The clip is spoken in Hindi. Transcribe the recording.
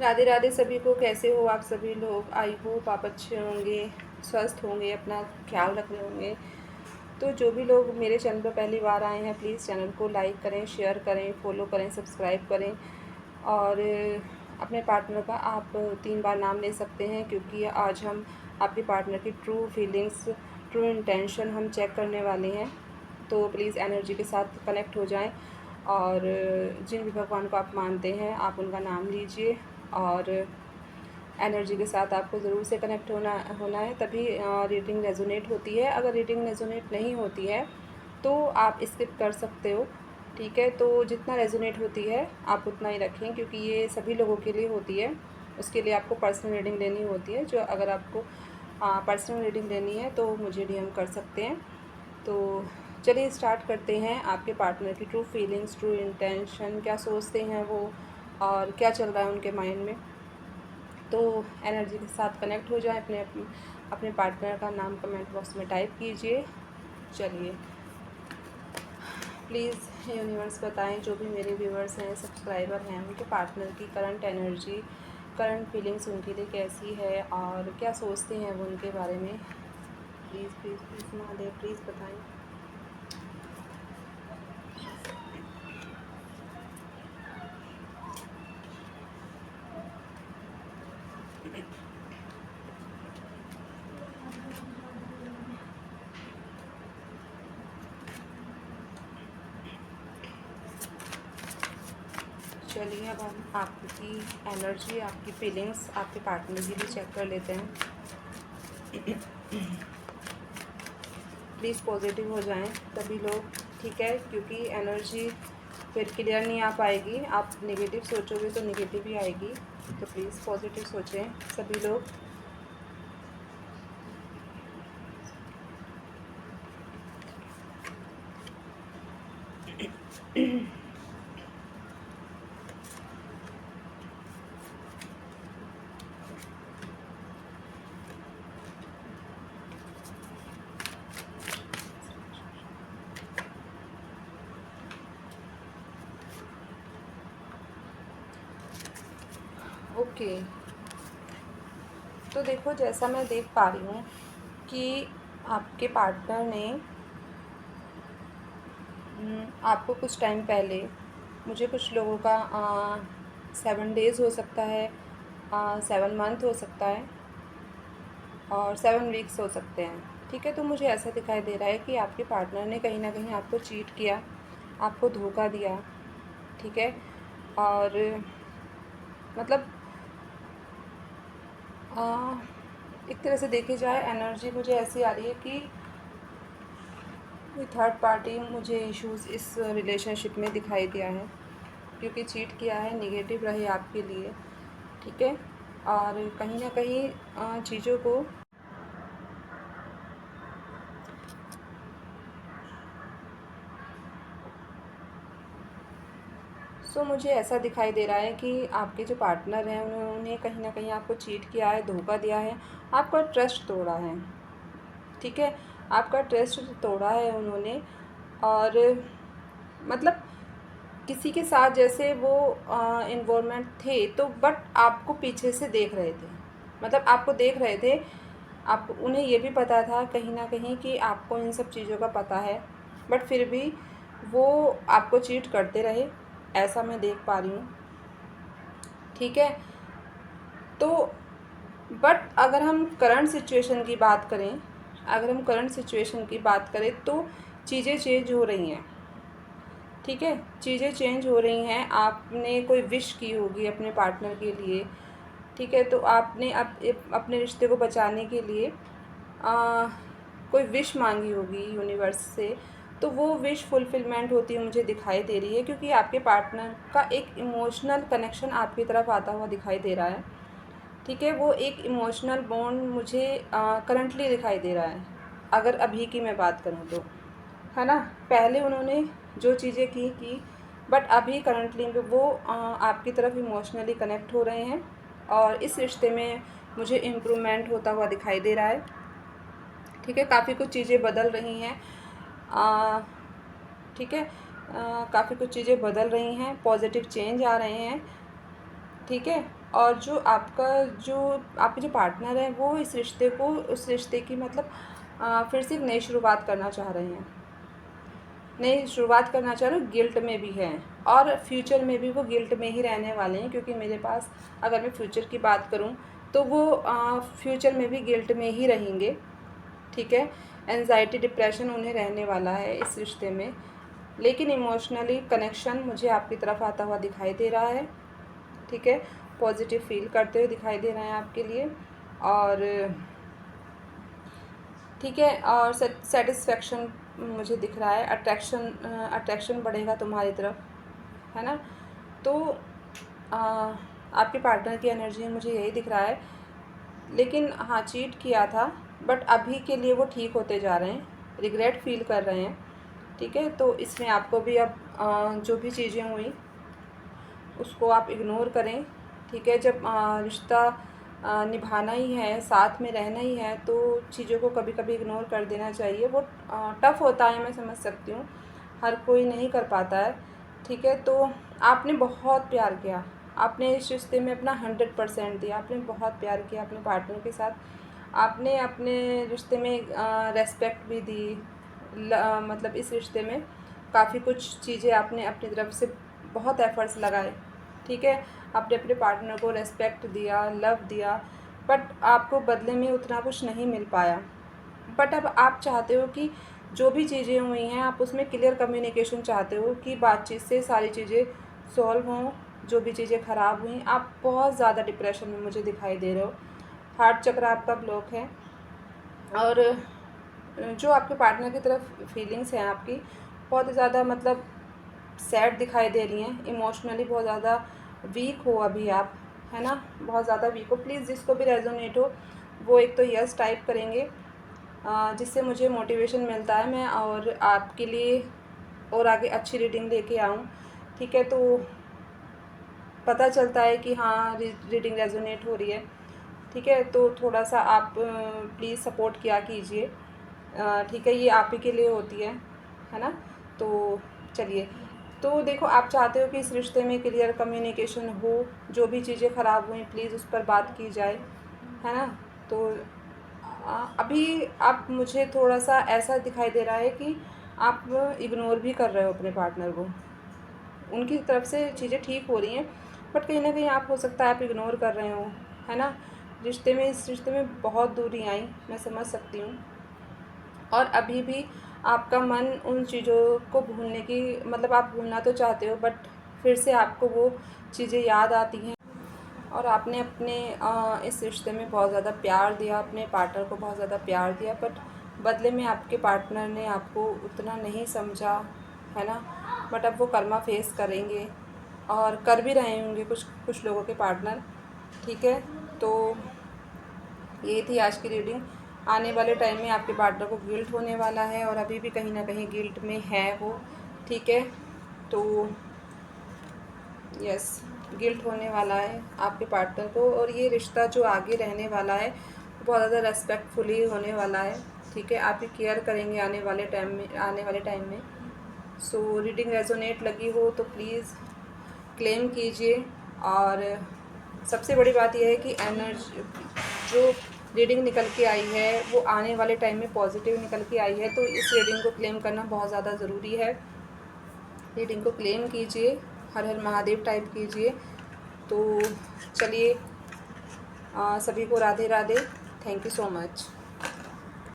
राधे राधे सभी को। कैसे हो आप सभी लोग? आई होप आप अच्छे होंगे, स्वस्थ होंगे, अपना ख्याल रख रहे होंगे। तो जो भी लोग मेरे चैनल पर पहली बार आए हैं, प्लीज़ चैनल को लाइक करें, शेयर करें, फॉलो करें, सब्सक्राइब करें। और अपने पार्टनर का आप 3 बार नाम ले सकते हैं, क्योंकि आज हम आपके पार्टनर की ट्रू फीलिंग्स, ट्रू इंटेंशन हम चेक करने वाले हैं। तो प्लीज़ एनर्जी के साथ कनेक्ट हो जाएं, और जिन भी भगवान को आप मानते हैं आप उनका नाम लीजिए, और एनर्जी के साथ आपको ज़रूर से कनेक्ट होना है, तभी रीडिंग रेजोनेट होती है। अगर रीडिंग रेजोनेट नहीं होती है तो आप स्किप कर सकते हो, ठीक है। तो जितना रेजोनेट होती है आप उतना ही रखें, क्योंकि ये सभी लोगों के लिए होती है। उसके लिए आपको पर्सनल रीडिंग लेनी होती है। जो अगर आपको पर्सनल रीडिंग लेनी है तो मुझे डीएम कर सकते हैं। तो चलिए स्टार्ट करते हैं। आपके पार्टनर की ट्रू फीलिंग्स, ट्रू इंटेंशन, क्या सोचते हैं वो, और क्या चल रहा है उनके माइंड में। तो एनर्जी के साथ कनेक्ट हो जाए। अपने पार्टनर का नाम कमेंट बॉक्स में टाइप कीजिए। चलिए प्लीज़ यूनिवर्स बताएं, जो भी मेरे व्यूअर्स हैं, सब्सक्राइबर हैं, उनके पार्टनर की करंट एनर्जी, करंट फीलिंग्स उनके लिए कैसी है, और क्या सोचते हैं वो उनके बारे में। Please please please Mahadev please बताएं। चलिए अब हम आपकी एनर्जी, आपकी फीलिंग्स, आपके पार्टनर की भी चेक कर लेते हैं। प्लीज़ पॉजिटिव हो जाएं सभी लोग, ठीक है, क्योंकि एनर्जी फिर क्लियर नहीं आ पाएगी। आप नेगेटिव सोचोगे तो नेगेटिव ही आएगी। तो प्लीज़ पॉजिटिव सोचें सभी लोग। ओके, तो देखो, जैसा मैं देख पा रही हूँ कि आपके पार्टनर ने आपको कुछ टाइम पहले, मुझे कुछ लोगों का 7 डेज़ हो सकता है, 7 मंथ हो सकता है, और 7 वीक्स हो सकते हैं, ठीक है। तो मुझे ऐसा दिखाई दे रहा है कि आपके पार्टनर ने कहीं ना कहीं आपको चीट किया, आपको धोखा दिया, ठीक है। और मतलब एक तरह से देखी जाए, एनर्जी मुझे ऐसी आ रही है कि कोई थर्ड पार्टी मुझे इश्यूज़ इस रिलेशनशिप में दिखाई दिया है, क्योंकि चीट किया है, नेगेटिव रहे आपके लिए, ठीक है। और कहीं ना कहीं चीज़ों को मुझे ऐसा दिखाई दे रहा है कि आपके जो पार्टनर हैं उन्होंने कहीं ना कहीं आपको चीट किया है, धोखा दिया है, आपका ट्रस्ट तोड़ा है, ठीक है। आपका ट्रस्ट तोड़ा है उन्होंने, और मतलब किसी के साथ जैसे वो इन्वॉल्वमेंट थे, तो बट आपको पीछे से देख रहे थे, मतलब आपको देख रहे थे। आप उन्हें ये भी पता था कहीं ना कहीं कि आपको इन सब चीज़ों का पता है, बट फिर भी वो आपको चीट करते रहे, ऐसा मैं देख पा रही हूँ, ठीक है। तो बट अगर हम करंट सिचुएशन की बात करें, तो चीज़ें चेंज हो रही हैं, ठीक है। चीज़ें चेंज हो रही हैं। आपने कोई विश की होगी अपने पार्टनर के लिए, ठीक है। तो आपने अपने रिश्ते को बचाने के लिए कोई विश मांगी होगी यूनिवर्स से, तो वो विश फुलफिलमेंट होती है मुझे दिखाई दे रही है, क्योंकि आपके पार्टनर का एक इमोशनल कनेक्शन आपकी तरफ आता हुआ दिखाई दे रहा है, ठीक है। वो एक इमोशनल बॉन्ड मुझे करंटली दिखाई दे रहा है, अगर अभी की मैं बात करूँ तो, है ना। पहले उन्होंने जो चीज़ें की, बट अभी करंटली में वो आपकी तरफ इमोशनली कनेक्ट हो रहे हैं, और इस रिश्ते में मुझे इम्प्रूवमेंट होता हुआ दिखाई दे रहा है, ठीक है। काफ़ी कुछ चीज़ें बदल रही हैं, ठीक है। काफ़ी कुछ चीज़ें बदल रही हैं, पॉजिटिव चेंज आ रहे हैं, ठीक है। और जो आपके जो पार्टनर हैं वो उस रिश्ते की मतलब फिर से एक नई शुरुआत करना चाह रहे हैं, नई शुरुआत करना चाह रहे हो, गिल्ट में भी हैं और फ्यूचर में भी वो गिल्ट में ही रहने वाले हैं। क्योंकि मेरे पास अगर मैं फ्यूचर की बात करूं तो वो फ्यूचर में भी गिल्ट में ही रहेंगे, ठीक है। एंजाइटी डिप्रेशन उन्हें रहने वाला है इस रिश्ते में, लेकिन इमोशनली कनेक्शन मुझे आपकी तरफ आता हुआ दिखाई दे रहा है, ठीक है। पॉजिटिव फील करते हुए दिखाई दे रहे हैं आपके लिए, और ठीक है। और सेटिस्फेक्शन मुझे दिख रहा है, अट्रैक्शन बढ़ेगा तुम्हारी तरफ, है ना। तो आपके पार्टनर की एनर्जी मुझे यही दिख रहा है। लेकिन हाँ, चीट किया था बट अभी के लिए वो ठीक होते जा रहे हैं, रिग्रेट फील कर रहे हैं, ठीक है। तो इसमें आपको भी अब जो भी चीज़ें हुई उसको आप इग्नोर करें, ठीक है। जब रिश्ता निभाना ही है, साथ में रहना ही है, तो चीज़ों को कभी कभी इग्नोर कर देना चाहिए। वो टफ़ होता है, मैं समझ सकती हूँ, हर कोई नहीं कर पाता है, ठीक है। तो आपने बहुत प्यार किया, आपने इस रिश्ते में अपना 100% दिया, आपने बहुत प्यार किया अपने पार्टनर के साथ, आपने अपने रिश्ते में रेस्पेक्ट भी दी, मतलब इस रिश्ते में काफ़ी कुछ चीज़ें आपने अपनी तरफ से बहुत एफ़र्ट्स लगाए, ठीक है। आपने अपने पार्टनर को रेस्पेक्ट दिया, लव दिया, बट आपको बदले में उतना कुछ नहीं मिल पाया। बट अब आप चाहते हो कि जो भी चीज़ें हुई हैं आप उसमें क्लियर कम्युनिकेशन चाहते हो कि बातचीत से सारी चीज़ें सॉल्व हों, जो भी चीज़ें ख़राब हुई। आप बहुत ज़्यादा डिप्रेशन में मुझे दिखाई दे रहे हो, हार्ट चक्र आपका ब्लॉक है, और जो आपके पार्टनर की तरफ फीलिंग्स हैं आपकी बहुत ज़्यादा मतलब सैड दिखाई दे रही हैं, इमोशनली बहुत ज़्यादा वीक हो अभी आप, है ना, बहुत ज़्यादा वीक हो। प्लीज़ जिसको भी रेजोनेट हो वो एक तो यस टाइप करेंगे, जिससे मुझे मोटिवेशन मिलता है मैं और आपके लिए और आगे अच्छी रीडिंग लेके आऊँ, ठीक है। तो पता चलता है कि हाँ रीडिंग रेजोनेट हो रही है, ठीक है। तो थोड़ा सा आप प्लीज़ सपोर्ट किया कीजिए, ठीक है। ये आप ही के लिए होती है ना। तो चलिए, तो देखो आप चाहते हो कि इस रिश्ते में क्लियर कम्युनिकेशन हो, जो भी चीज़ें ख़राब हुई प्लीज़ उस पर बात की जाए, है ना। तो अभी आप मुझे थोड़ा सा ऐसा दिखाई दे रहा है कि आप इग्नोर भी कर रहे हो अपने पार्टनर को, उनकी तरफ से चीज़ें ठीक हो रही हैं बट कहीं ना कहीं आप हो सकता है आप इग्नोर कर रहे हो, है ना। इस रिश्ते में बहुत दूरी आई, मैं समझ सकती हूँ। और अभी भी आपका मन उन चीज़ों को भूलने की मतलब आप भूलना तो चाहते हो बट फिर से आपको वो चीज़ें याद आती हैं। और आपने अपने इस रिश्ते में बहुत ज़्यादा प्यार दिया, अपने पार्टनर को बहुत ज़्यादा प्यार दिया, बट बदले में आपके पार्टनर ने आपको उतना नहीं समझा, है ना। बट अब वो कर्मा फेस करेंगे और कर भी रहे होंगे कुछ कुछ लोगों के पार्टनर, ठीक है। तो ये थी आज की रीडिंग। आने वाले टाइम में आपके पार्टनर को गिल्ट होने वाला है और अभी भी कहीं ना कहीं गिल्ट में है वो, ठीक है। तो यस, गिल्ट होने वाला है आपके पार्टनर को, और ये रिश्ता जो आगे रहने वाला है बहुत ज़्यादा रेस्पेक्टफुली होने वाला है, ठीक है। आप ही केयर करेंगे आने वाले टाइम में। सो रीडिंग रेजोनेट लगी हो तो प्लीज़ क्लेम कीजिए। और सबसे बड़ी बात यह है कि एनर्जी जो रीडिंग निकल के आई है वो आने वाले टाइम में पॉजिटिव निकल के आई है, तो इस रीडिंग को क्लेम करना बहुत ज़्यादा ज़रूरी है। रीडिंग को क्लेम कीजिए, हर हर महादेव टाइप कीजिए। तो चलिए, सभी को Radhe Radhe, thank you so much.